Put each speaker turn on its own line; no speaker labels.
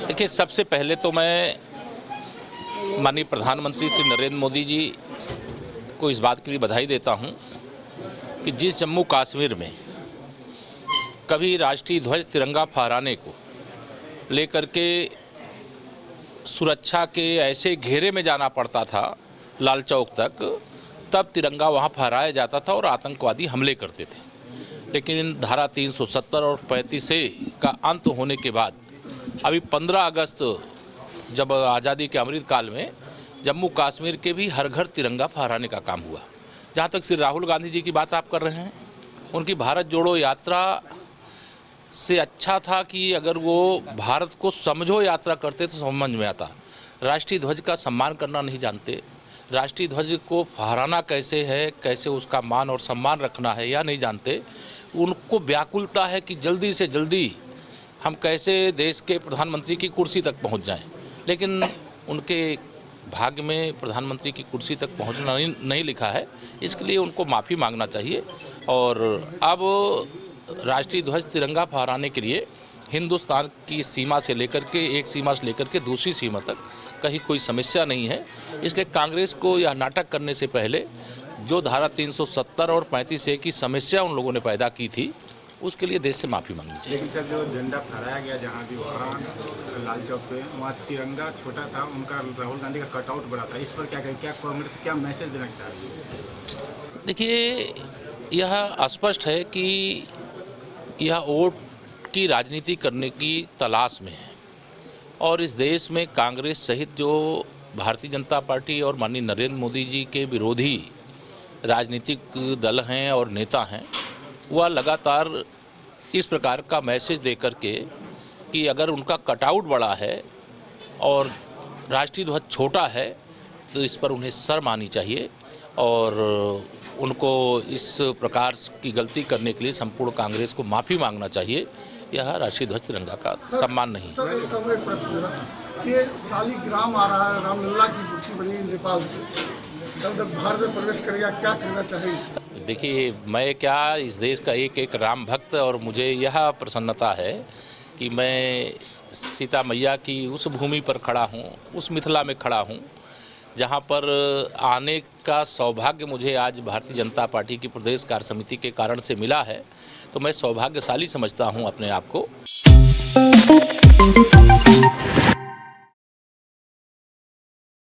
देखिए, सबसे पहले तो मैं माननीय प्रधानमंत्री श्री नरेंद्र मोदी जी को इस बात के लिए बधाई देता हूं कि जिस जम्मू कश्मीर में कभी राष्ट्रीय ध्वज तिरंगा फहराने को लेकर के सुरक्षा के ऐसे घेरे में जाना पड़ता था लाल चौक तक, तब तिरंगा वहां फहराया जाता था और आतंकवादी हमले करते थे। लेकिन धारा 370 और 35A का अंत होने के बाद अभी 15 अगस्त जब आज़ादी के अमृत काल में जम्मू कश्मीर के भी हर घर तिरंगा फहराने का काम हुआ। जहाँ तक श्री राहुल गांधी जी की बात आप कर रहे हैं, उनकी भारत जोड़ो यात्रा से अच्छा था कि अगर वो भारत को समझो यात्रा करते तो समझ में आता। राष्ट्रीय ध्वज का सम्मान करना नहीं जानते, राष्ट्रीय ध्वज को फहराना कैसे है, कैसे उसका मान और सम्मान रखना है या नहीं जानते। उनको व्याकुलता है कि जल्दी से जल्दी हम कैसे देश के प्रधानमंत्री की कुर्सी तक पहुंच जाएं, लेकिन उनके भाग्य में प्रधानमंत्री की कुर्सी तक पहुंचना नहीं लिखा है। इसके लिए उनको माफ़ी मांगना चाहिए। और अब राष्ट्रीय ध्वज तिरंगा फहराने के लिए हिंदुस्तान की सीमा से लेकर के एक सीमा से लेकर के दूसरी सीमा तक कहीं कोई समस्या नहीं है। इसलिए कांग्रेस को यह नाटक करने से पहले जो धारा 370 और 35A की समस्या उन लोगों ने पैदा की थी, उसके लिए देश से माफ़ी मांगनी चाहिए।
लेकिन सर, जो झंडा फहराया गया जहाँ भी वहाँ लाल चौक पे, वहाँ तिरंगा छोटा था, उनका राहुल गांधी का कटआउट बड़ा था। इस पर क्या करें, क्या कांग्रेस क्या मैसेज देना चाह रही है?
देखिए, यह स्पष्ट है कि यह वोट की राजनीति करने की तलाश में है और इस देश में कांग्रेस सहित जो भारतीय जनता पार्टी और माननीय नरेंद्र मोदी जी के विरोधी राजनीतिक दल हैं और नेता हैं, वह लगातार इस प्रकार का मैसेज दे करके कि अगर उनका कटआउट बड़ा है और राष्ट्रीय ध्वज छोटा है तो इस पर उन्हें शर्म आनी चाहिए और उनको इस प्रकार की गलती करने के लिए संपूर्ण कांग्रेस को माफ़ी मांगना चाहिए। यह राष्ट्रीय ध्वज तिरंगा का सम्मान नहीं है।
सर, एक प्रश्न है, ये शालिग्राम आ रहा है, रामलला की मूर्ति बनी नेपाल से, जब भारत में प्रवेश करेगा, क्या कहना चाहेंगे?
देखिए, मैं क्या इस देश का एक एक राम भक्त, और मुझे यह प्रसन्नता है कि मैं सीता मैया की उस भूमि पर खड़ा हूँ, उस मिथिला में खड़ा हूँ जहाँ पर आने का सौभाग्य मुझे आज भारतीय जनता पार्टी की प्रदेश कार्य समिति के कारण से मिला है। तो मैं सौभाग्यशाली समझता हूँ अपने आप को।